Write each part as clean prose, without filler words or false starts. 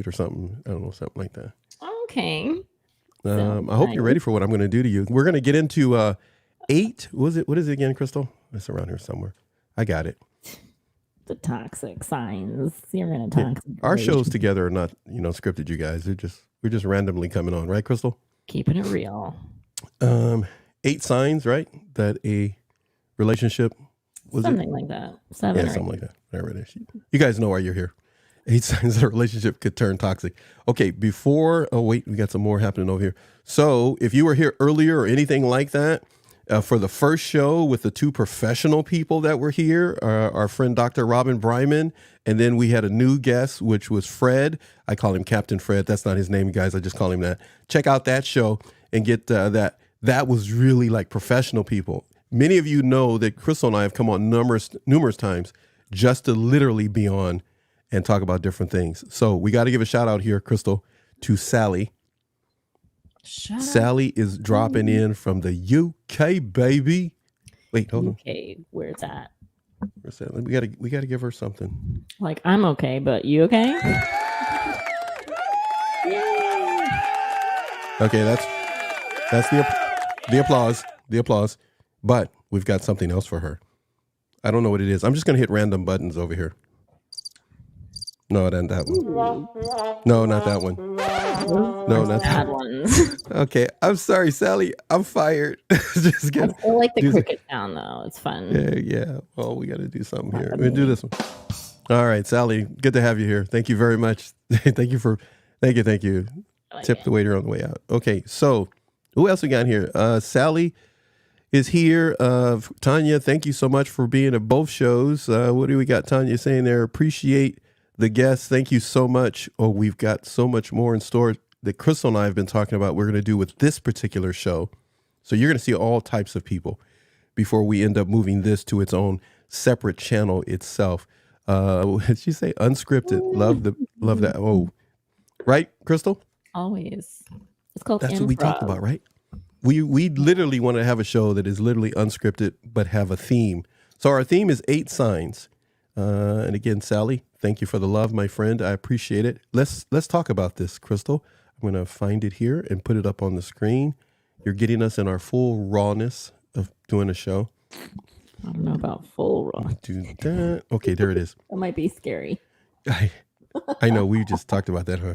or something. I don't know, something like that. Okay. I hope you're ready for what I'm going to do to you. We're going to get into 8. What is it again, Crystal? It's around here somewhere. I got it. The toxic signs. You're in a toxic Our shows together are not, scripted, you guys. We're just randomly coming on, right, Crystal? Keeping it real. 8 signs, right? That a relationship was something like that. 7 something like that. Whatever it is. You guys know why you're here. 8 signs that a relationship could turn toxic. Okay, we got some more happening over here. So if you were here earlier or anything like that, for the first show with the 2 professional people that were here, our friend Dr. Robin Bryman, and then we had a new guest, which was Fred. I call him Captain Fred. That's not his name, guys. I just call him that. Check out that show and get that. That was really like professional people. Many of you know that Crystal and I have come on numerous times just to literally be on and talk about different things. So we got to give a shout out here, Crystal, to Sally. Sally is dropping in from the UK, baby. Wait, hold on. UK, where's that? We gotta give her something. Like, I'm okay, but you okay? Yay! Okay, that's the applause. The applause. But we've got something else for her. I don't know what it is. I'm just gonna hit random buttons over here. No, it ain't that one. No, not that one. No, not that one. Okay, I'm sorry, Sally. I'm fired. Just I still like the cricket sound, though. It's fun. Yeah. Well, we got to do something here. We'll do this one. All right, Sally. Good to have you here. Thank you very much. Thank you. Tip the waiter on the way out. Okay, so who else we got here? Sally is here. Tanya, thank you so much for being at both shows. What do we got? Tanya saying there, appreciate the guests. Thank you so much. Oh, we've got so much more in store that Crystal and I have been talking about we're going to do with this particular show. So you're going to see all types of people before we end up moving this to its own separate channel itself. What did she say? Unscripted. Love that. Oh, right, Crystal? Always. It's called That's improv. What we talked about, right? We literally want to have a show that is literally unscripted but have a theme. So our theme is 8 signs. And again, Sally, thank you for the love, my friend. I appreciate it. Let's talk about this, Crystal. I'm going to find it here and put it up on the screen. You're getting us in our full rawness of doing a show. I don't know about full raw. Do that. Okay, there it is. That might be scary. I know. We just talked about that, huh?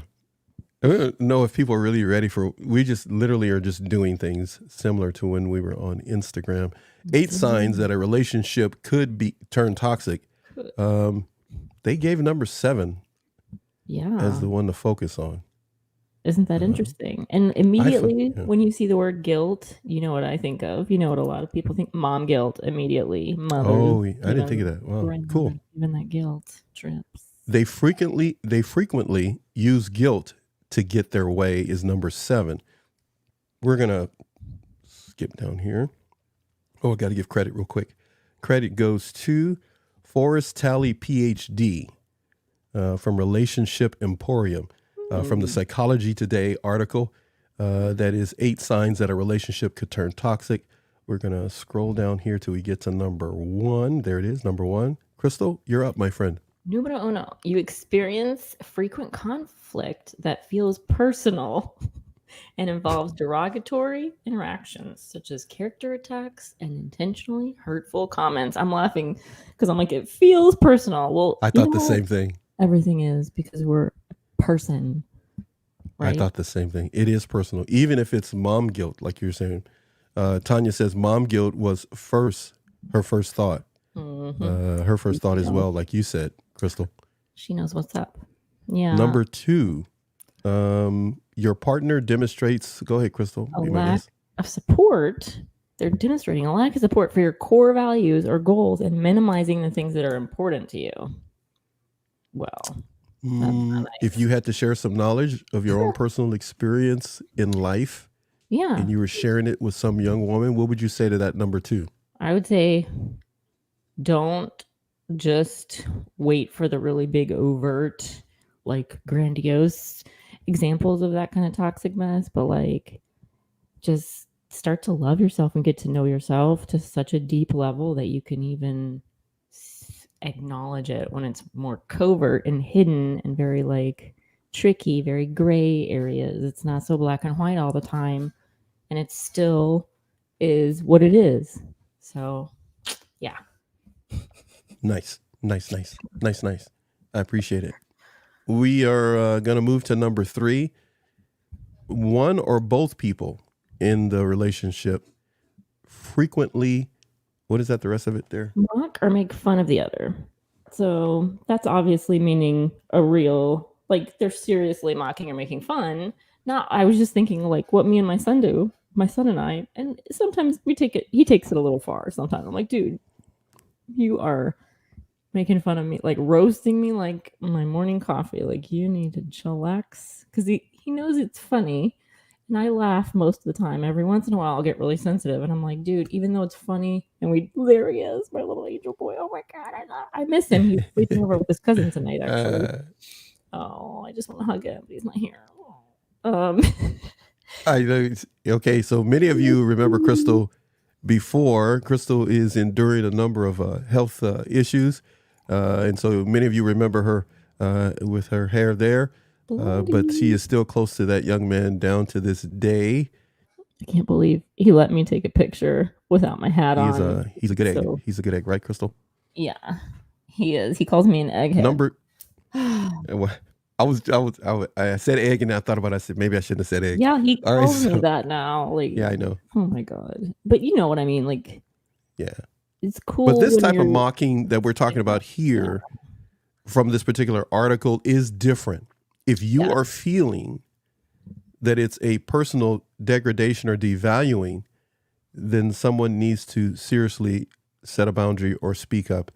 I don't know if people are really ready for. We just literally are just doing things similar to when we were on Instagram. 8 signs that a relationship could be turn toxic. They gave number 7 as the one to focus on. Isn't that interesting? And immediately when you see the word guilt, you know what I think of. You know what a lot of people think? Mom guilt immediately. Mother. Oh, I didn't think of that. Wow, cool. Even that guilt trips. They frequently use guilt to get their way is number 7. We're going to skip down here. Oh, I got to give credit real quick. Credit goes to Forrest Talley, PhD, from Relationship Emporium, from the Psychology Today article. That is 8 signs that a relationship could turn toxic. We're going to scroll down here till we get to number 1. There it is, number 1. Crystal, you're up, my friend. Numero uno, you experience frequent conflict that feels personal and involves derogatory interactions such as character attacks and intentionally hurtful comments. I'm laughing because I'm like, it feels personal. Well, I thought the same thing. Everything is because we're a person. Right? I thought the same thing. It is personal, even if it's mom guilt, like you're saying. Tanya says mom guilt was her first thought. Mm-hmm. Her first thought as well, like you said, Crystal. She knows what's up. Yeah. Number 2, your partner demonstrates. Go ahead, Crystal. A lack of support. They're demonstrating a lack of support for your core values or goals and minimizing the things that are important to you. Well, that's not nice. If you had to share some knowledge of your own personal experience in life, and you were sharing it with some young woman, what would you say to that number 2? I would say, don't just wait for the really big, overt, like grandiose examples of that kind of toxic mess, but like just start to love yourself and get to know yourself to such a deep level that you can even acknowledge it when it's more covert and hidden and very like tricky, very gray areas. It's not so black and white all the time, and it still is what it is. So, yeah. Nice. I appreciate it. We are going to move to number 3. One or both people in the relationship frequently, what is that, the rest of it there? Mock or make fun of the other. So that's obviously meaning a real, like they're seriously mocking or making fun. Not, I was just thinking like what me and my son do, my son and I, and sometimes he takes it a little far. Sometimes I'm like, dude, you are making fun of me, like roasting me like my morning coffee. Like you need to chillax. Because he knows it's funny. And I laugh most of the time. Every once in a while, I'll get really sensitive. And I'm like, dude, even though it's funny, and there he is, my little angel boy. Oh my God, I miss him. He's sleeping over with his cousin tonight, actually. I just want to hug him, but he's not here. I know. Okay, so many of you remember Crystal before. Crystal is enduring a number of health issues. And so many of you remember her with her hair there. But she is still close to that young man down to this day. I can't believe he let me take a picture without my hat on. He's a good egg. He's a good egg, right, Crystal? Yeah, he is. He calls me an egghead. I said egg, and I thought about it. I said maybe I shouldn't have said egg. Yeah, he calls me that now. Like, yeah, I know. Oh my God! But you know what I mean. Like, yeah, it's cool. But this type of mocking that we're talking about here, from this particular article, is different. If you are feeling that it's a personal degradation or devaluing, then someone needs to seriously set a boundary or speak up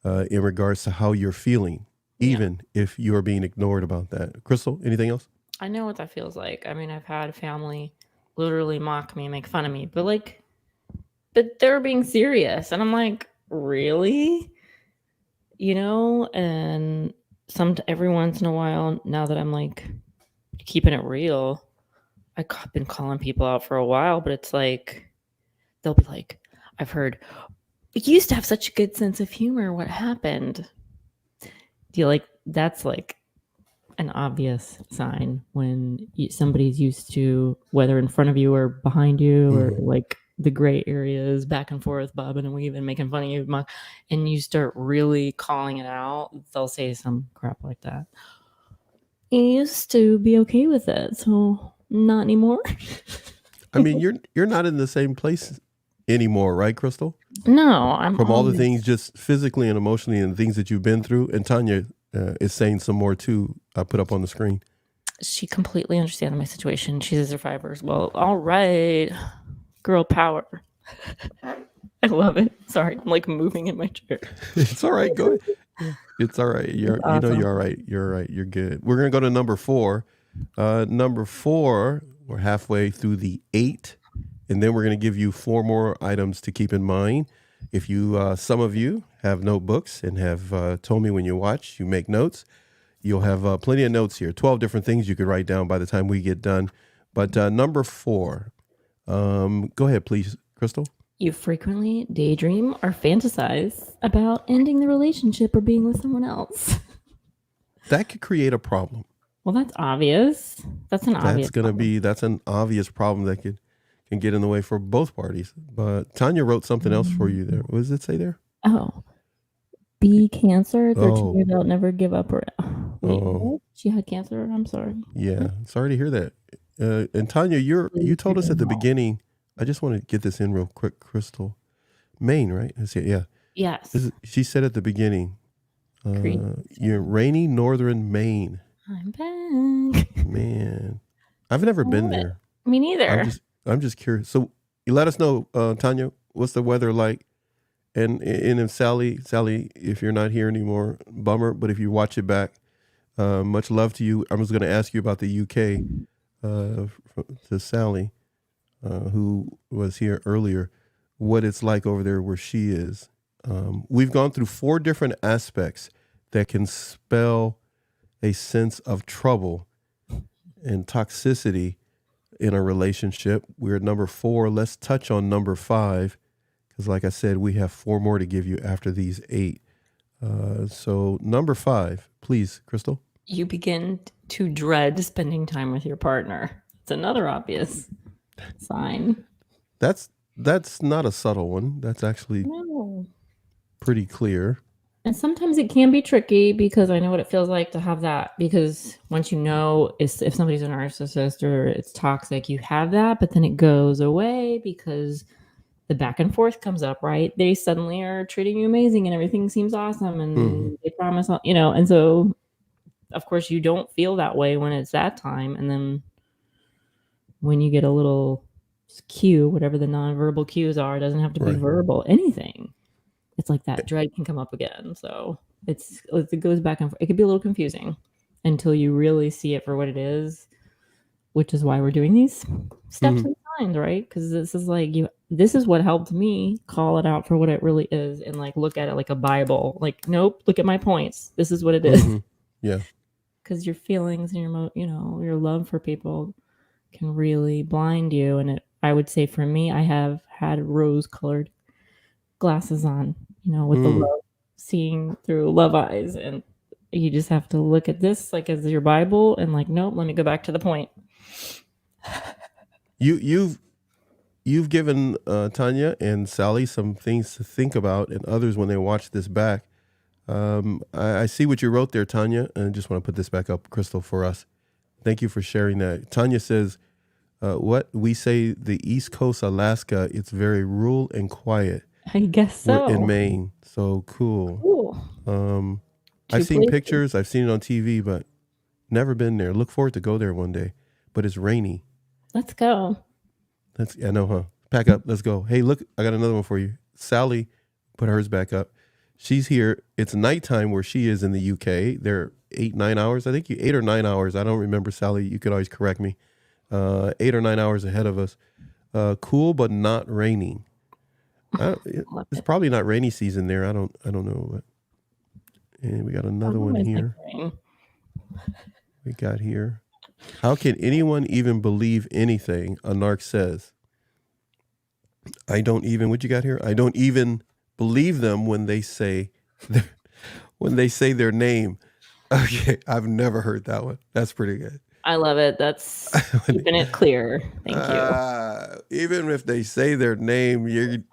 in regards to how you're feeling, even if you're being ignored about that. Crystal, anything else? I know what that feels like. I mean, I've had family literally mock me, make fun of me, but they're being serious. And I'm like, really? You know, and every once in a while, now that I'm like keeping it real, I've been calling people out for a while, but it's like, they'll be like, I've heard, you used to have such a good sense of humor. What happened? Do you like, that's like an obvious sign when somebody's used to, whether in front of you or behind you, or like the gray areas, back and forth, bobbing and weaving, making fun of you, and you start really calling it out, they'll say some crap like that. You used to be okay with it, so not anymore. I mean, you're not in the same place anymore, right, Crystal? No, I'm from all the things, just physically and emotionally, and things that you've been through. And Tanya is saying some more too. I put up on the screen. She completely understands my situation. She's a survivor as well. All right, girl power. I love it. Sorry, I'm like moving in my chair. It's all right. Go ahead. It's all right. You're awesome. You're all right. You're all right. You're good. We're gonna go to number 4. Number 4. We're halfway through the 8, and then we're gonna give you 4 more items to keep in mind. If you, some of you have notebooks and have told me when you watch, you make notes. You'll have plenty of notes here. 12 different things you could write down by the time we get done. But number 4, go ahead, please, Crystal. You frequently daydream or fantasize about ending the relationship or being with someone else. That could create a problem. Well, that's obvious. That's an obvious problem that can get in the way for both parties. But Tanya wrote something else for you there. What does it say there? Oh, be Cancer, 13 years old, never give up. Wait, she had cancer? I'm sorry. Yeah, sorry to hear that. And Tanya, you told us at the beginning, I just want to get this in real quick, Crystal. Maine, right? Yeah. Yes. She said at the beginning, you're in rainy northern Maine. I'm back. Man, I've never been there. Me neither. I'm just curious. So you let us know, Tanya, what's the weather like? And if Sally, if you're not here anymore, bummer. But if you watch it back, much love to you. I was going to ask you about the UK to Sally, who was here earlier, what it's like over there where she is. We've gone through 4 different aspects that can spell a sense of trouble and toxicity in a relationship. We're at number 4. Let's touch on number 5, because like I said, we have 4 more to give you after these 8. So number 5, please, Crystal. You begin to dread spending time with your partner. It's another obvious sign. That's not a subtle one. That's actually pretty clear. And sometimes it can be tricky because I know what it feels like to have that. Because once you know if somebody's a narcissist or it's toxic, you have that, but then it goes away because the back and forth comes up, right? They suddenly are treating you amazing and everything seems awesome and they promise, and so of course you don't feel that way when it's that time. And then when you get a little cue, whatever the nonverbal cues are, it doesn't have to be verbal, anything. It's like that dread can come up again. So it goes back and forth. It could be a little confusing until you really see it for what it is, which is why we're doing these steps and signs, right? Because this is what helped me call it out for what it really is and like look at it like a Bible. Like, nope, look at my points. This is what it is. Yeah. Because your feelings and your love for people can really blind you. And I would say for me, I have had rose-colored glasses on, with the love, seeing through love eyes, and you just have to look at this like as your Bible and like, nope, let me go back to the point. You've given Tanya and Sally some things to think about, and others when they watch this back. I see what you wrote there, Tanya, and I just want to put this back up, Crystal, for us. Thank you for sharing that. Tanya says, what we say, the East Coast, Alaska, it's very rural and quiet. I guess so. We're in Maine. So cool. I've seen pictures. I've seen it on TV, but never been there. Look forward to go there one day. But it's rainy. Let's go. I know, huh? Pack up. Let's go. Hey, look, I got another one for you. Sally, put hers back up. She's here. It's nighttime where she is in the UK. They're 8-9 hours. I think 8 or 9 hours. I don't remember, Sally. You could always correct me. 8 or 9 hours ahead of us. Cool, but not raining. It's probably not rainy season there. I don't know. But, and we got another one here. We got here. How can anyone even believe anything a narc says? What you got here? I don't even believe them when they say their name. Okay, I've never heard that one. That's pretty good. I love it. That's keeping it clear. Thank you. Even if they say their name,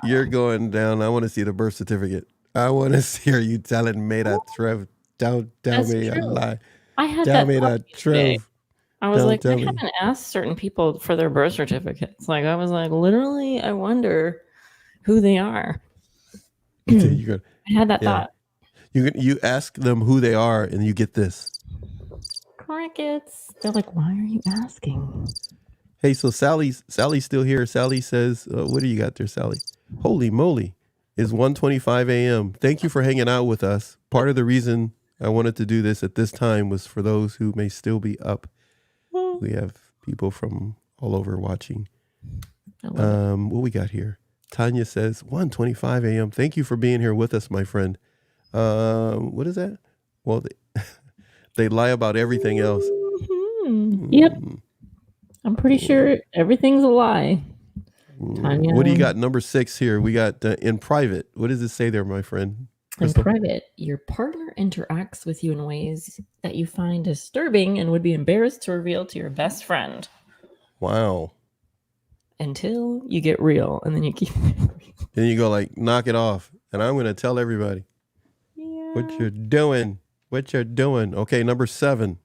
you're going down. I want to see the birth certificate. I want to see, are you telling me that Trev? Don't tell me a lie. I had tell me that Trev. I was like, I haven't asked certain people for their birth certificates. Like, I was like, literally, I wonder who they are. I had that thought. You ask them who they are, and you get this. Crickets. They're like, why are you asking? Hey, so Sally's still here. Sally says, what do you got there, Sally? Holy moly. It's 1:25 a.m. Thank you for hanging out with us. Part of the reason I wanted to do this at this time was for those who may still be up. We have people from all over watching. What we got here? Tanya says, 1:25 a.m. Thank you for being here with us, my friend. What is that? Well, they lie about everything else. Yep. I'm pretty sure everything's a lie. Tanya. What do you got? Number 6 here. We got in private. What does it say there, my friend? Crystal? In private, your partner interacts with you in ways that you find disturbing and would be embarrassed to reveal to your best friend. Wow. Until you get real, and then you keep Then you go like, knock it off. And I'm going to tell everybody what you're doing. Okay, number 7.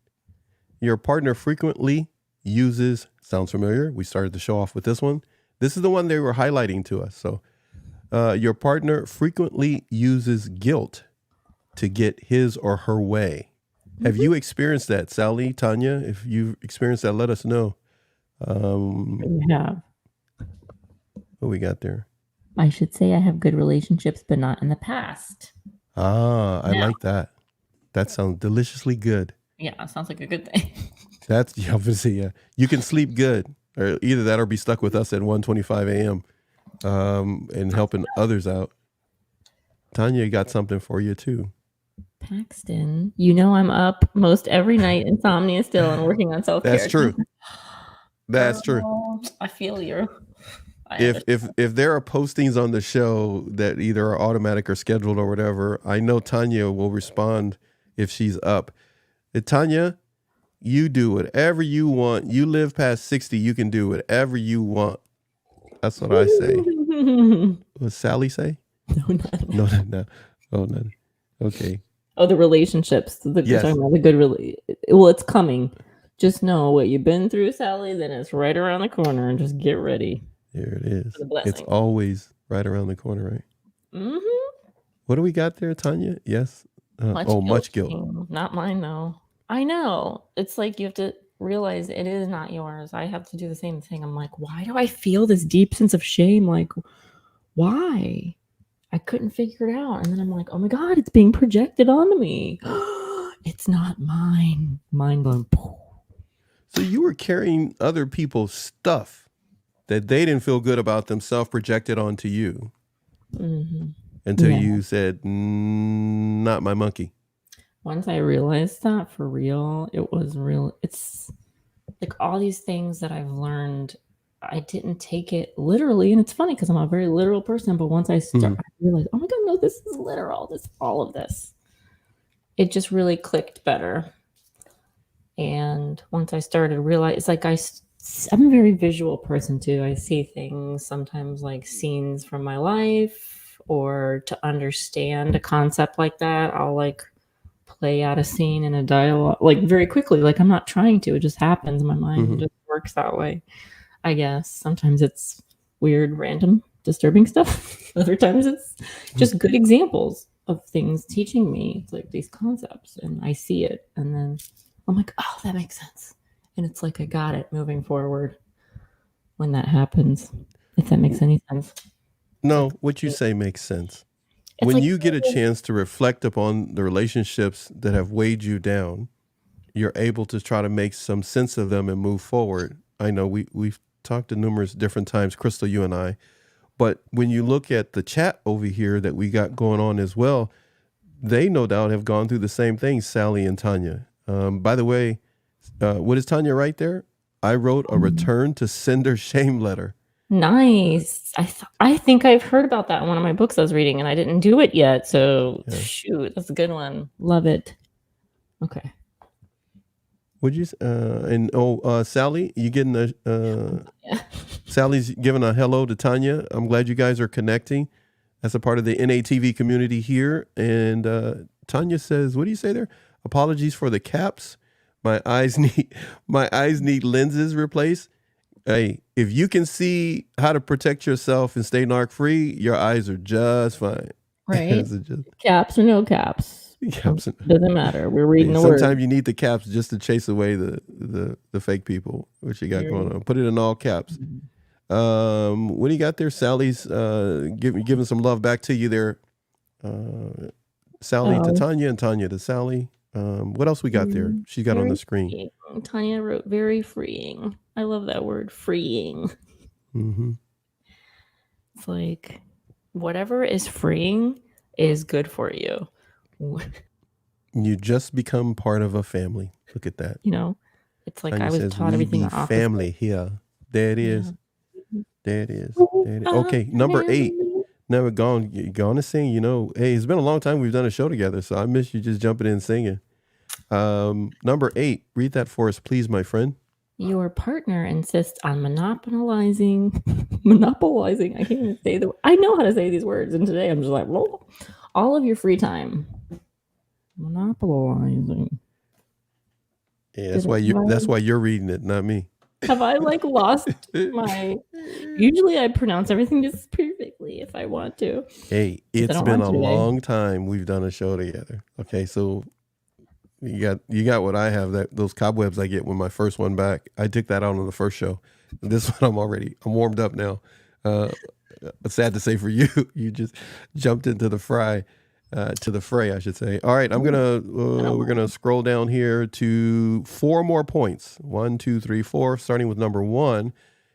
Your partner frequently uses, sounds familiar. We started the show off with this one. This is the one they were highlighting to us. So your partner frequently uses guilt to get his or her way. Have you experienced that, Sally, Tanya? If you've experienced that, let us know. We have. What we got there? I should say I have good relationships, but not in the past. I like that. That sounds deliciously good. Yeah, sounds like a good thing. That's, obviously, yeah. You can sleep good, or either that or be stuck with us at 1:25 a.m. And helping others out. Tanya got something for you too. Paxton, I'm up most every night, insomnia still, and working on self-care. That's true. That's true. I feel you. If there are postings on the show that either are automatic or scheduled or whatever, I know Tanya will respond if she's up. Tanya, you do whatever you want. You live past 60, you can do whatever you want. That's what I say. What Sally say? No. No. Oh, no. Okay. Oh, the relationships. You're Yes. talking about the good well, it's coming. Just know what you've been through, Sally, then it's right around the corner, and just get ready. There it is. The blessing. It's always right around the corner, right? Mm-hmm. What do we got there, Tanya? Yes. Much guilt. Not mine, though. I know. It's like you have to realize it is not yours. I have to do the same thing. I'm like, why do I feel this deep sense of shame? Like, why? I couldn't figure it out. And then I'm like, oh my God, it's being projected onto me. It's not mine. Mind blown. So you were carrying other people's stuff that they didn't feel good about themselves projected onto you until you said, not my monkey. Once I realized that for real, it was real. It's like all these things that I've learned, I didn't take it literally. And it's funny because I'm a very literal person. But once I I realized, oh my God, no, this is literal. All of this. It just really clicked better. And once I started to realize, it's like I'm a very visual person too. I see things sometimes like scenes from my life, or to understand a concept like that, I'll like play out a scene in a dialogue like very quickly. Like I'm not trying to, it just happens. My mind just works that way, I guess. Sometimes it's weird, random, disturbing stuff. Other times it's just good examples of things teaching me. It's like these concepts, and I see it, and then I'm like, oh, that makes sense. And it's like I got it moving forward when that happens, if that makes any sense. No, what you say makes sense. When you get a chance to reflect upon the relationships that have weighed you down, you're able to try to make some sense of them and move forward. I know we've talked to numerous different times, Crystal, you and I, but when you look at the chat over here that we got going on as well, they no doubt have gone through the same thing, Sally and Tanya. By the way, what is Tanya right there? I wrote a return to sender shame letter. Nice. I think I've heard about that in one of my books I was reading, and I didn't do it yet. So shoot, that's a good one. Love it. Okay. Would you? Sally, you getting Sally's giving a hello to Tanya. I'm glad you guys are connecting as a part of the NATV community here. And Tanya says, what do you say there? Apologies for the caps. My eyes need lenses replaced. Hey, if you can see how to protect yourself and stay narc free, your eyes are just fine. Right. Caps or no caps. Doesn't matter. We're reading the word. Sometimes you need the caps just to chase away the fake people, which you got going on. Put it in all caps. What do you got there? Sally's giving some love back to you there. Sally to Tanya and Tanya to Sally. What else we got there? She got on the screen. Freeing. Tanya wrote very freeing. I love that word, freeing. It's like whatever is freeing is good for you. You just become part of a family. Look at that. You know, it's like Tanya I was taught everything. Family here. There it is. There it is. There it is. Okay, number 8. Never gone to sing. You know, hey, it's been a long time we've done a show together, so I miss you just jumping in and singing. Number 8, read that for us, please, my friend. Your partner insists on monopolizing. I can't even say I know how to say these words, and today I'm just like, well, all of your free time. Monopolizing. Yeah, that's why you're reading it, not me. Have I like lost my? Usually I pronounce everything just perfectly if I want to. Hey, it's been a long time we've done a show together. Okay, so you got what I have, those cobwebs I get when my first one back. I took that out on the first show. This one I'm warmed up now. Sad to say for you, you just jumped into the fray, I should say. All right, we're gonna scroll down here to 4 more points. 1, 2, 3, 4. Starting with number 1.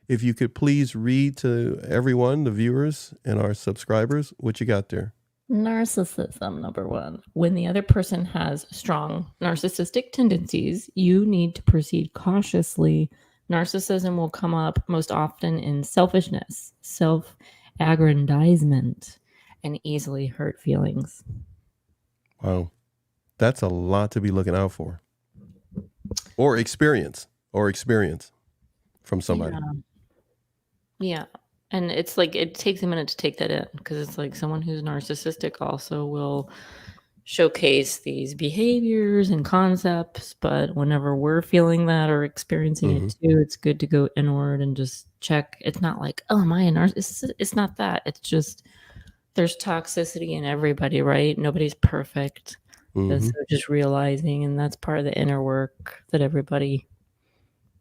If you could please read to everyone, the viewers and our subscribers, what you got there. Narcissism, number 1. When the other person has strong narcissistic tendencies, you need to proceed cautiously. Narcissism will come up most often in selfishness, self-aggrandizement, and easily hurt feelings. Wow. That's a lot to be looking out for. or experience from somebody. Yeah. And it's like, it takes a minute to take that in, because it's like someone who's narcissistic also will showcase these behaviors and concepts. But whenever we're feeling that or experiencing it too, it's good to go inward and just check. It's not like, oh, am I a narcissist? It's not that. It's just, there's toxicity in everybody, right? Nobody's perfect. So just realizing, and that's part of the inner work that everybody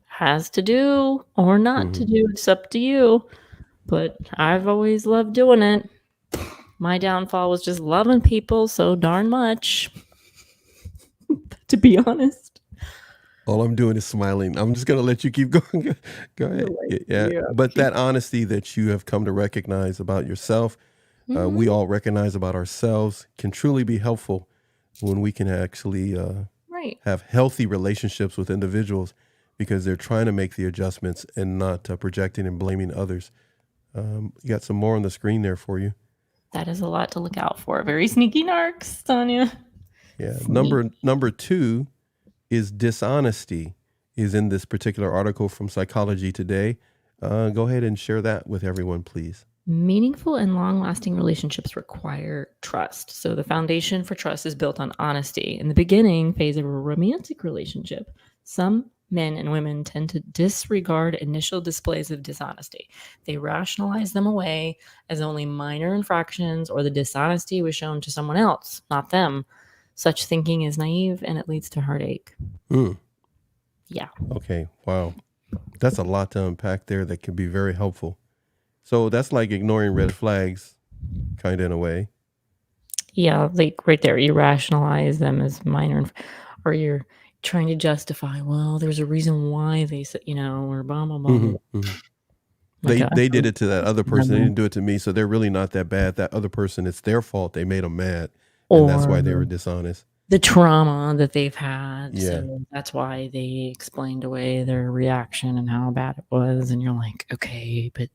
has to do or not to do. It's up to you. But I've always loved doing it. My downfall was just loving people so darn much, to be honest. All I'm doing is smiling. I'm just going to let you keep going. Go ahead. Yeah. But that honesty that you have come to recognize about yourself, we all recognize about ourselves, can truly be helpful when we can actually have healthy relationships with individuals, because they're trying to make the adjustments and not projecting and blaming others. You got some more on the screen there for you. That is a lot to look out for. Very sneaky narcs, Tanya. Yeah. Number 2 is dishonesty, is in this particular article from Psychology Today. Go ahead and share that with everyone, please. Meaningful and long-lasting relationships require trust. So the foundation for trust is built on honesty. In the beginning phase of a romantic relationship, some men and women tend to disregard initial displays of dishonesty. They rationalize them away as only minor infractions, or the dishonesty was shown to someone else, not them. Such thinking is naive, and it leads to heartache. Yeah. Okay. Wow. That's a lot to unpack there that can be very helpful. So that's like ignoring red flags, kind of, in a way. Yeah, like right there, you rationalize them as minor, or you're trying to justify, well, there's a reason why they said, or blah, blah, blah. They did it to that other person. They didn't do it to me. So they're really not that bad. That other person, it's their fault. They made them mad. And that's why they were dishonest. The trauma that they've had. Yeah. So that's why they explained away their reaction and how bad it was. And you're like, okay, but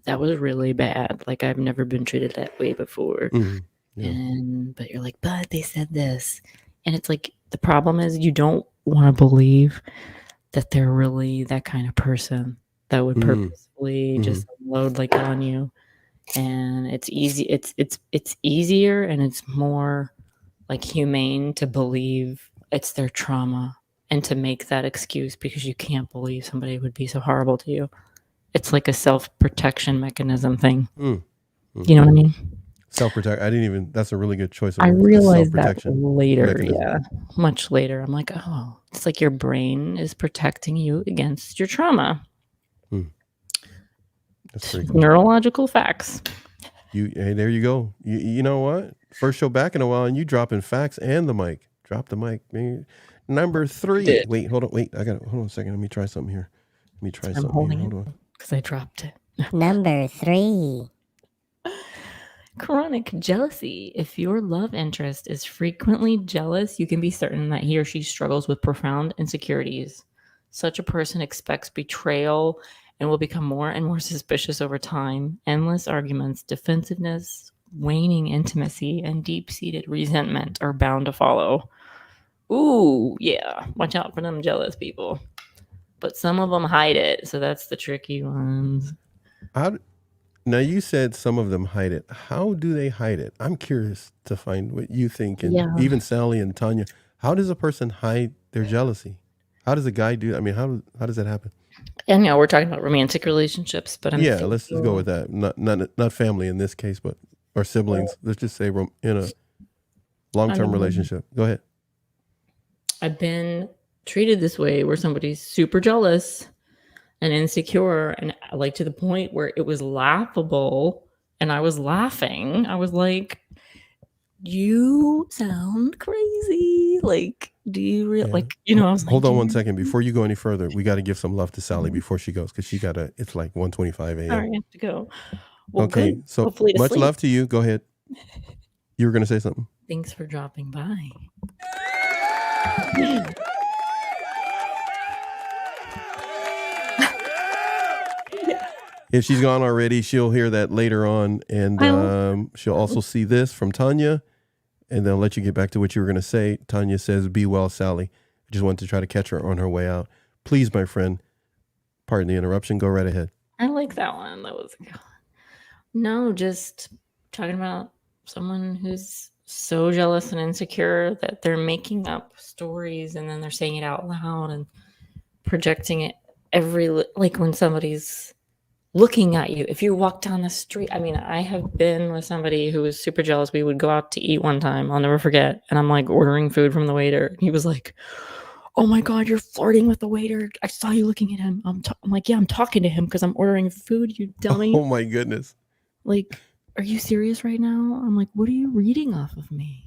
that was really bad. Like, I've never been treated that way before. But you're like, but they said this. And it's like, the problem is you don't want to believe that they're really that kind of person that would purposefully just unload like on you. And it's easy. It's easier, and it's more like humane to believe it's their trauma and to make that excuse because you can't believe somebody would be so horrible to you. It's like a self-protection mechanism thing. You know what I mean? Self-protection. That's a really good choice. I realized that later. Mechanism. Yeah. Much later. I'm like, oh, it's like your brain is protecting you against your trauma. That's pretty cool. Neurological facts. Hey, there you go. You know what? First show back in a while, and you dropping facts and the mic. Drop the mic. Number 3. Wait, hold on. Wait, hold on a second. Let me try something here. I'm holding it because I dropped it. Number 3. Chronic jealousy. If your love interest is frequently jealous, you can be certain that he or she struggles with profound insecurities. Such a person expects betrayal and will become more and more suspicious over time. Endless arguments, defensiveness, waning intimacy, and deep-seated resentment are bound to follow. Ooh, yeah. Watch out for them jealous people. But some of them hide it, so that's the tricky ones. Now, you said some of them hide it. How do they hide it? I'm curious to find what you think. And even Sally and Tanya, how does a person hide their jealousy? How does a guy do that? I mean, how does that happen? And we're talking about romantic relationships, but let's just go with that. Not family in this case, but or siblings. Let's just say in a long-term relationship. Go ahead. I've been treated this way where somebody's super jealous and insecure, and like to the point where it was laughable, and I was laughing. I was like, you sound crazy. Like, do you really I was like, hold on one second before you go any further. We got to give some love to Sally before she goes, because it's like 1:25 a.m. All right, I have to go. Well, okay, good. So much love to you. Go ahead. You were going to say something. Thanks for dropping by. If she's gone already, she'll hear that later on, and she'll also see this from Tanya, and then I'll let you get back to what you were going to say. Tanya says, "Be well, Sally." I just wanted to try to catch her on her way out. Please, my friend, pardon the interruption. Go right ahead. I like that one. That was no, just talking about someone who's so jealous and insecure that they're making up stories and then they're saying it out loud and projecting it like when somebody's looking at you. If you walk down the street, I mean, I have been with somebody who was super jealous. We would go out to eat one time. I'll never forget. And I'm like ordering food from the waiter. He was like, "Oh my God, you're flirting with the waiter. I saw you looking at him." I'm like, "Yeah, I'm talking to him because I'm ordering food, you dummy." Oh my goodness. Like, are you serious right now? I'm like, what are you reading off of me?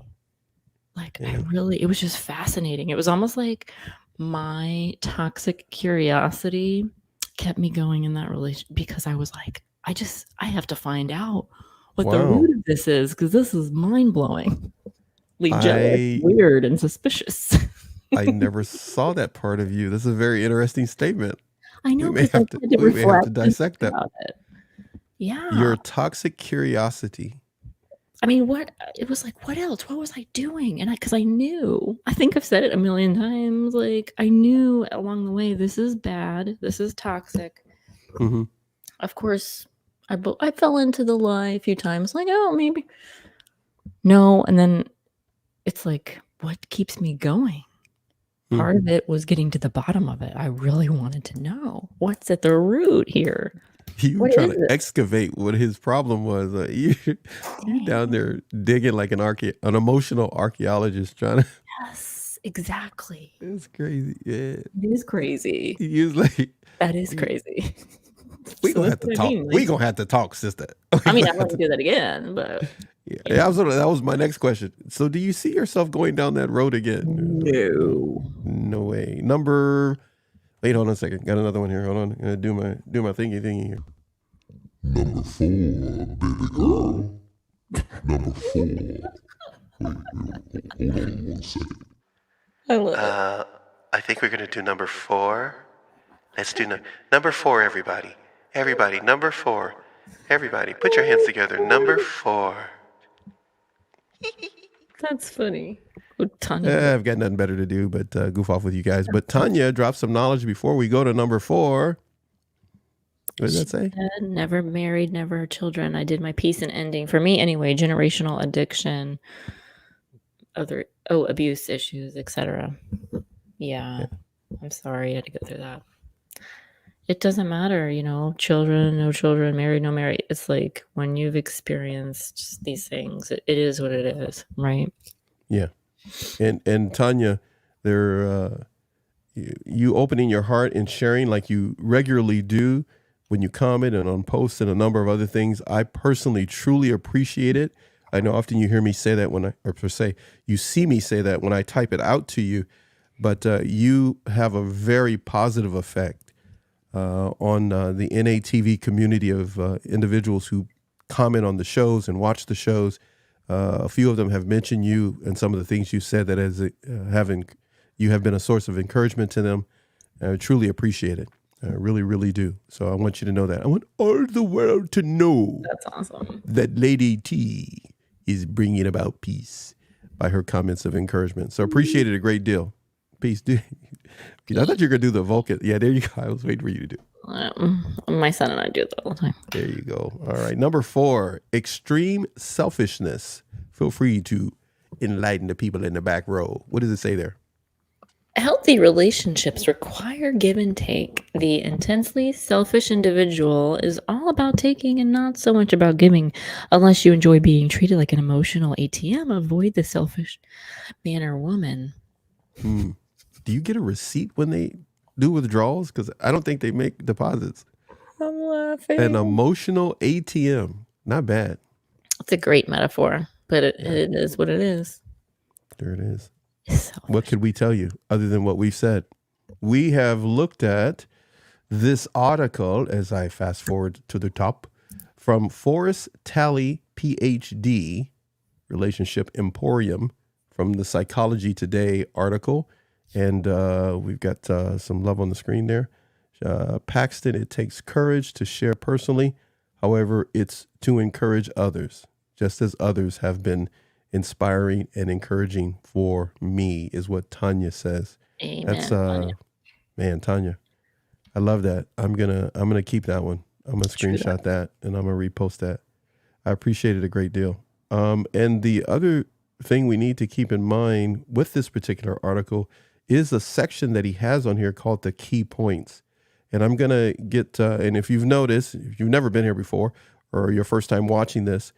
Like, it was just fascinating. It was almost like my toxic curiosity kept me going in that relationship because I was like, I have to find out what the root of this is because this is mind-blowing. Jealous, weird, and suspicious. I never saw that part of you. This is a very interesting statement. I know. We may have to dissect that. Yeah. Your toxic curiosity. I mean, it was like, what else? What was I doing? And because I knew, I think I've said it a million times. Like, I knew along the way, this is bad. This is toxic. Mm-hmm. Of course, I fell into the lie a few times. Like, oh, maybe. No. And then it's like, what keeps me going? Part of it was getting to the bottom of it. I really wanted to know what's at the root here. You were trying to excavate what his problem was. You down there digging like an emotional archaeologist trying to. Yes, exactly. It's crazy. Yeah, it is crazy. He was like, that is crazy. We gonna have to talk. We gonna have to talk, sister. I mean, I'm gonna do that again, but yeah, absolutely. That was my next question. So, do you see yourself going down that road again? No way. Wait, hold on a second. Got another one here. Hold on. I'm gonna do my thingy here. Number 4, baby girl. Number 4. Wait, hold on 1 second. I love it. I think we're gonna do number 4. Let's do number 4, everybody. Everybody, number 4. Everybody, put your hands together. Number 4. That's funny. Tanya. I've got nothing better to do but goof off with you guys. But Tanya dropped some knowledge before we go to number 4. What does that say? Never married, never children. I did my piece and ending. For me, anyway, generational addiction, abuse issues, etc. Yeah. I'm sorry I had to go through that. It doesn't matter, children, no children, married, no married. It's like when you've experienced these things, it is what it is, right? Yeah. And Tanya, you opening your heart and sharing like you regularly do when you comment and on posts and a number of other things, I personally truly appreciate it. I know often you hear me say that you see me say that when I type it out to you, but you have a very positive effect on the NATV community of individuals who comment on the shows and watch the shows. A few of them have mentioned you and some of the things you said that you have been a source of encouragement to them. I truly appreciate it. I really, really do. So I want you to know that. I want all the world to know. That's awesome. That Lady T is bringing about peace by her comments of encouragement. So appreciate it a great deal. Peace. I thought you were going to do the Vulcan. Yeah, there you go. I was waiting for you to do. My son and I do that all the time. There you go. All right. Number 4, extreme selfishness. Feel free to enlighten the people in the back row. What does it say there? Healthy relationships require give and take. The intensely selfish individual is all about taking and not so much about giving. Unless you enjoy being treated like an emotional ATM, avoid the selfish man or woman. Do you get a receipt when they do withdrawals? Because I don't think they make deposits. I'm laughing. An emotional ATM. Not bad. It's a great metaphor, but it is what it is. There it is. What could we tell you other than what we've said? We have looked at this article, as I fast forward to the top, from Forrest Talley, PhD, Relationship Emporium, from the Psychology Today article. And we've got some love on the screen there. Paxton, it takes courage to share personally. However, it's to encourage others, just as others have been inspiring and encouraging for me, is what Tanya says. Amen. That's Tanya. man, Tanya. I love that. I'm gonna keep that one. I'm gonna screenshot that and I'm gonna repost that. I appreciate it a great deal. And the other thing we need to keep in mind with this particular article is a section that he has on here called the key points. And I'm gonna get and if you've noticed, if you've never been here before or your first time watching this,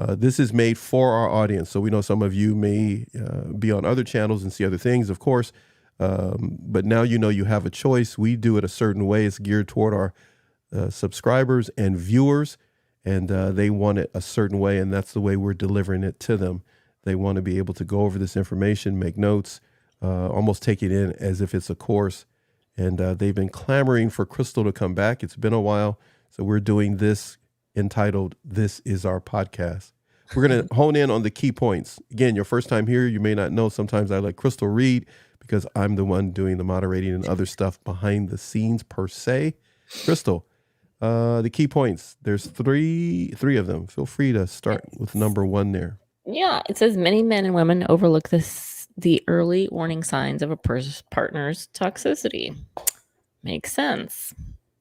this is made for our audience. So we know some of you may be on other channels and see other things, of course. But now you know you have a choice. We do it a certain way. It's geared toward our subscribers and viewers, and they want it a certain way, and that's the way we're delivering it to them. They want to be able to go over this information, make notes, almost take it in as if it's a course. And they've been clamoring for Crystal to come back. It's been a while. So we're doing this entitled, This Is Our Podcast. We're going to hone in on the key points. Again, your first time here, you may not know. Sometimes I let Crystal read because I'm the one doing the moderating and other stuff behind the scenes per se. Crystal, the key points. There's three of them. Feel free to start with number 1 there. Yeah, it says many men and women overlook the early warning signs of a partner's toxicity. Makes sense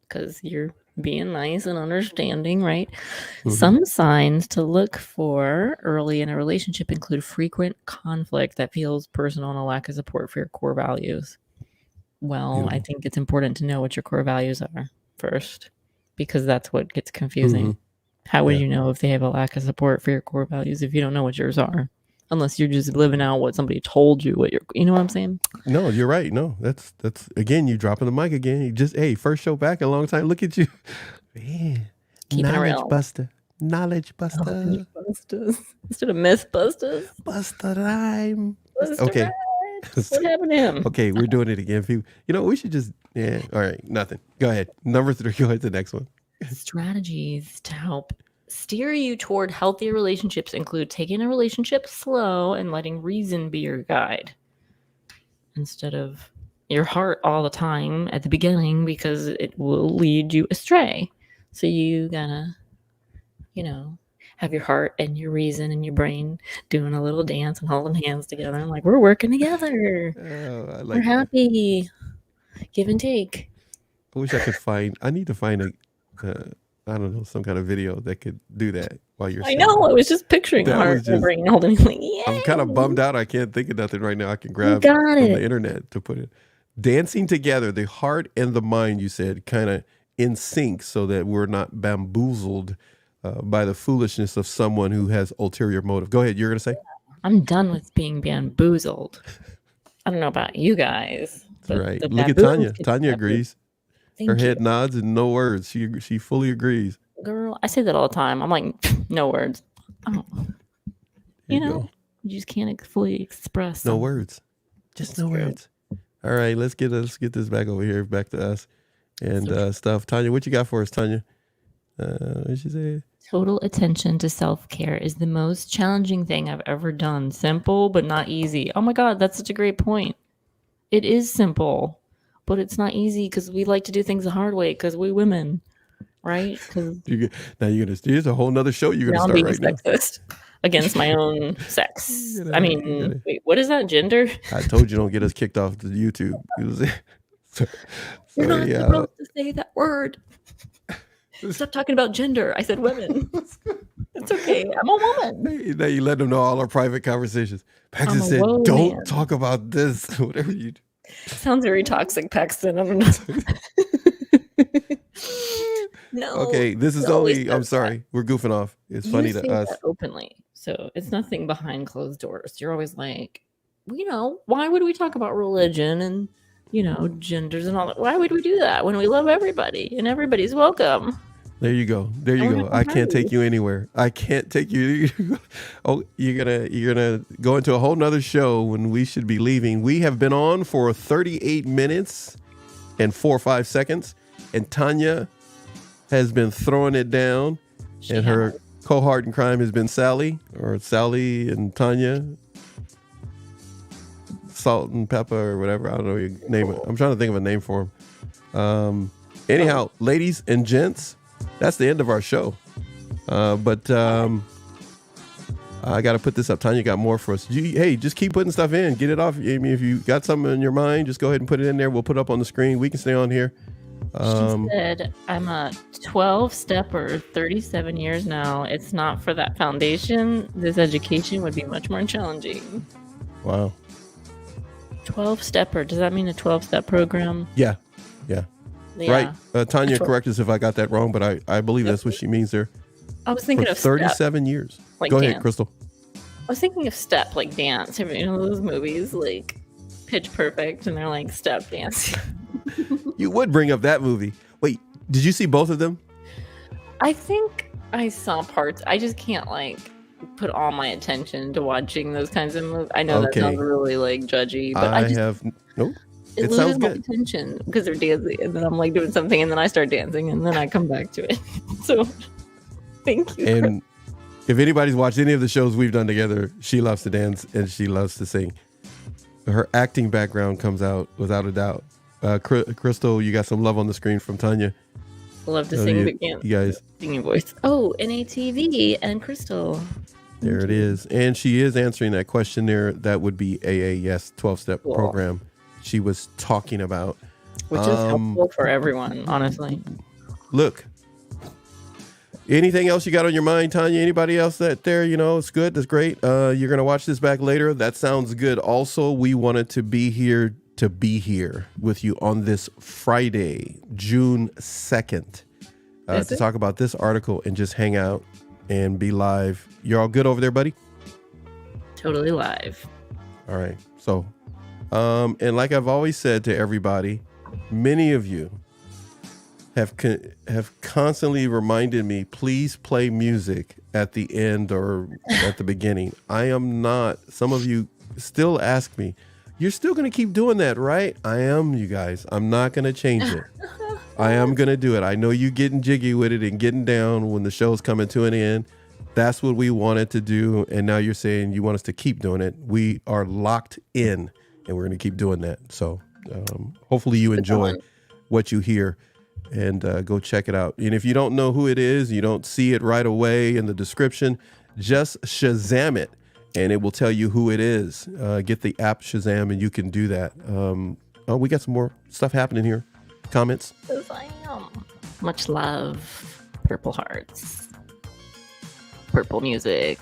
because you're being nice and understanding, right? Mm-hmm. Some signs to look for early in a relationship include frequent conflict that feels personal and a lack of support for your core values. Well, I think it's important to know what your core values are first, because that's what gets confusing. Mm-hmm. How would you know if they have a lack of support for your core values if you don't know what yours are? Unless you're just living out what somebody told you, you know what I'm saying? No, you're right. No, that's again, you dropping the mic again. You just, first show back in a long time. Look at you. Man, knowledge buster. Knowledge buster. Instead of myth busters. Buster rhyme. Buster okay. Rhyme. What happened to him? Okay, we're doing it again. We should just, all right, nothing. Go ahead. Number 3, go ahead to the next one. Strategies to help steer you toward healthier relationships include taking a relationship slow and letting reason be your guide instead of your heart all the time at the beginning, because it will lead you astray. So you gotta, have your heart and your reason and your brain doing a little dance and holding hands together. I'm like, we're working together. We're happy. Give and take. I wish I need to find I don't know, some kind of video that could do that while you're saying I was just picturing heart and brain holding. Like, I'm kind of bummed out. I can't think of nothing right now I can grab from the internet to put it. Dancing together, the heart and the mind, you said, kind of in sync so that we're not bamboozled by the foolishness of someone who has ulterior motive. Go ahead. You're going to say? I'm done with being bamboozled. I don't know about you guys. Right. Look at Tanya. Tanya agrees. Her head nods and no words. She fully agrees. Girl, I say that all the time. I'm like, no words. Oh. You just can't fully express. No words. Just no words. All right, let's get this back over here, back to us and stuff. Tanya, what you got for us, Tanya? What she say? Total attention to self-care is the most challenging thing I've ever done. Simple, but not easy. Oh my God, that's such a great point. It is simple, but it's not easy because we like to do things the hard way because we women, right? Here's a whole nother show you're going to start right sexist now. Against my own sex. Wait, what is that? Gender? I told you don't get us kicked off the YouTube. You're not supposed to say that word. Stop talking about gender. I said women. It's okay. I'm a woman. Now you let them know all our private conversations. Paxton said, don't talk about this. Whatever you do. Sounds very toxic, Paxton. I don't know. No. Okay, this is I'm sorry. We're goofing off. It's funny to us. Openly. So it's nothing behind closed doors. You're always like, why would we talk about religion and, genders and all that? Why would we do that when we love everybody and everybody's welcome? There you go. I can't take you anywhere. I can't take you. Oh, you're gonna go into a whole nother show when we should be leaving. We have been on for 38 minutes and 4 or 5 seconds, and Tanya has been throwing it down, and her cohort in crime has been Sally and Tanya. Salt and Pepper or whatever. I don't know your name. I'm trying to think of a name for them. Anyhow, ladies and gents, that's the end of our show. But I got to put this up. Tanya got more for us. Hey, just keep putting stuff in. Get it off. I mean, if you got something in your mind, just go ahead and put it in there. We'll put it up on the screen. We can stay on here. She said, I'm a 12-stepper, 37 years now. It's not for that foundation. This education would be much more challenging. Wow. 12-stepper. Does that mean a 12-step program? Yeah. Right. Tanya, 12. correct us if I got that wrong, but I believe that's what she means there. I was thinking For of 37 years. Like Go ahead, dance. Crystal. I was thinking of step, like dance. You know those movies like Pitch Perfect, and they're like step dancing. You would bring up that movie. Wait, did you see both of them? I think I saw parts. I just can't like put all my attention to watching those kinds of movies. I know that sounds really like judgy, but I just nope. it It sounds loses my good. attention because they're dancing, and then I'm like doing something, and then I start dancing, and then I come back to it. So, thank you. And if anybody's watched any of the shows we've done together, she loves to dance and she loves to sing. Her acting background comes out without a doubt. Crystal, you got some love on the screen from Tanya. Love to sing, but can't You guys, sing your voice. Oh, NATV and Crystal. there it is. And she is answering that question there. That would be AAS 12-step Cool. program she was talking about. Which is helpful for everyone, honestly. Look, anything else you got on your mind, Tanya? Anybody else that there, it's good. That's great. You're going to watch this back later. That sounds good. Also, we wanted to be here with you on this Friday, June 2nd, to talk about this article and just hang out and be live. You're all good over there, buddy? Totally live. All right. So, and like I've always said to everybody, many of you have constantly reminded me, please play music at the end or at the beginning. I am not. Some of you still ask me, you're still going to keep doing that, right? I am, you guys. I'm not going to change it. I am going to do it. I know you getting jiggy with it and getting down when the show's coming to an end. That's what we wanted to do. And now you're saying you want us to keep doing it. We are locked in and we're going to keep doing that. So hopefully you enjoy what you hear and go check it out. And if you don't know who it is, you don't see it right away in the description, just Shazam it. And it will tell you who it is. Get the app Shazam, and you can do that. We got some more stuff happening here. Comments? Much love. Purple hearts. Purple music.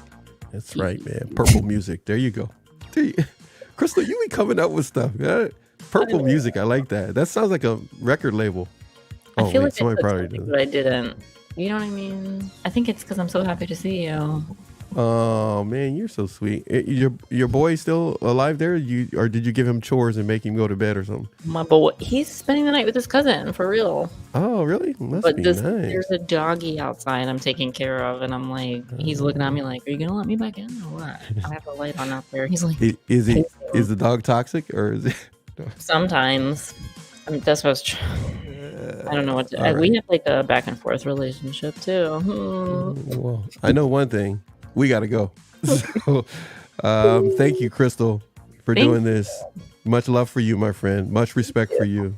That's right, man. Purple music. There you go. Crystal, you be coming up with stuff. Yeah? Purple music. I like that. That sounds like a record label. I feel like somebody probably something, did. but I didn't. You know what I mean? I think it's because I'm so happy to see you. Oh man, you're so sweet. Your boy still alive there? Or did you give him chores and make him go to bed or something? My boy, he's spending the night with his cousin for real. Oh really? Must But be nice. Nice. There's a doggy outside I'm taking care of, and I'm like, he's looking at me like, "Are you gonna let me back in or what?" I have the light on out there. He's like, Is the dog toxic or is it? sometimes. I mean, that's what I was. I don't know what to, we have like a back and forth relationship too. Well, I know one thing. We got to go. So, thank you, Crystal, for doing this. Much love for you, my friend. Much respect for you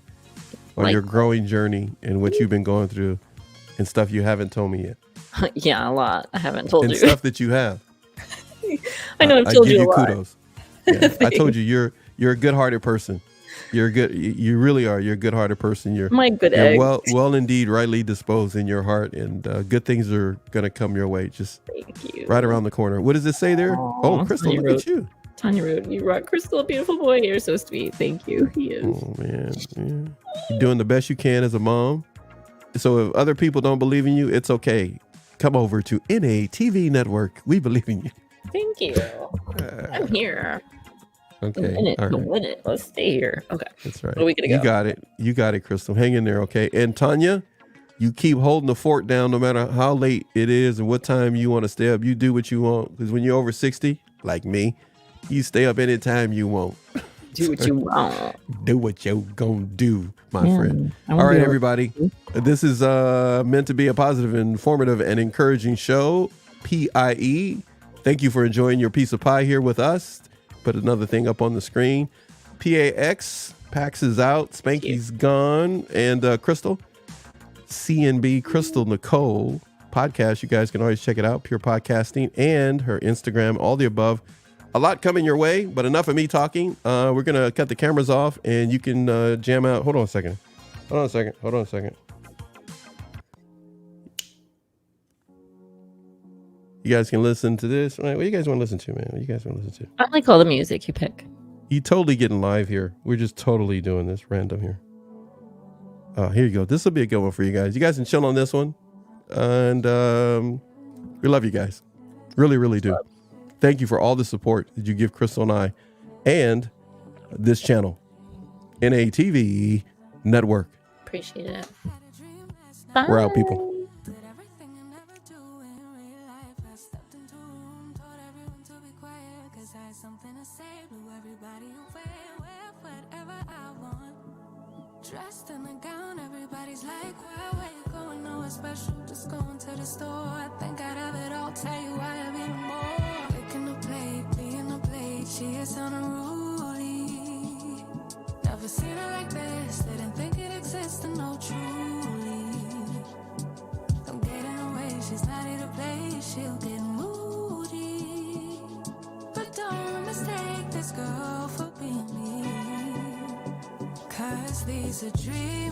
on your growing journey and what you've been going through and stuff you haven't told me yet. Yeah, a lot. I haven't told and you. stuff that you have. I know I've told you a lot. Kudos. Yeah, I told you you're a good-hearted person. You really are. You're a good-hearted person. You're egg. well indeed, rightly disposed in your heart, and good things are gonna come your way. Just thank you. Right around the corner. What does it say there? Oh, Crystal, look at you. Tanya wrote, "You rock, Crystal, a beautiful boy. You're so sweet. Thank you." He is. Oh man, yeah. You're doing the best you can as a mom. So if other people don't believe in you, it's okay. Come over to NATV Network. We believe in you. Thank you. I'm here. Okay. All right. Let's stay here. Okay. That's right. Where are we gonna go? You got it, Crystal. Hang in there, okay? And Tanya, you keep holding the fort down no matter how late it is and what time you want to stay up. You do what you want. Because when you're over 60, like me, you stay up anytime you want. Do what you want. Do what you're going to do, my friend. All right, everybody. This is meant to be a positive, informative, and encouraging show. PIE. Thank you for enjoying your piece of pie here with us. Put another thing up on the screen. PAX. Pax is out. Spanky's gone. And Crystal. CNB Crystal Nicole podcast. You guys can always check it out, Pure Podcasting, and her Instagram, all the above. A lot coming your way, but enough of me talking. We're going to cut the cameras off, and you can jam out. Hold on a second. You guys can listen to this. What do you guys want to listen to, man? What do you guys want to listen to? I like all the music you pick. You totally getting live here. We're just totally doing this random here. Here you go. This will be a good one for you guys. You guys can chill on this one. And we love you guys. Really, really do. Thank you for all the support that you give Crystal and I and this channel, NATV Network. Appreciate it. We're out, people. Dressed in a gown, everybody's like, where you going? No, it's special, just going to the store. I think I'd have it all, tell you why I've been more. Picking a plate, being a plate, she is unruly. Never seen her like this, didn't think it existed, no truly. Don't get in her way, she's not here to play, she'll get moody. But don't mistake this girl for being me. 'Cause these are dreams.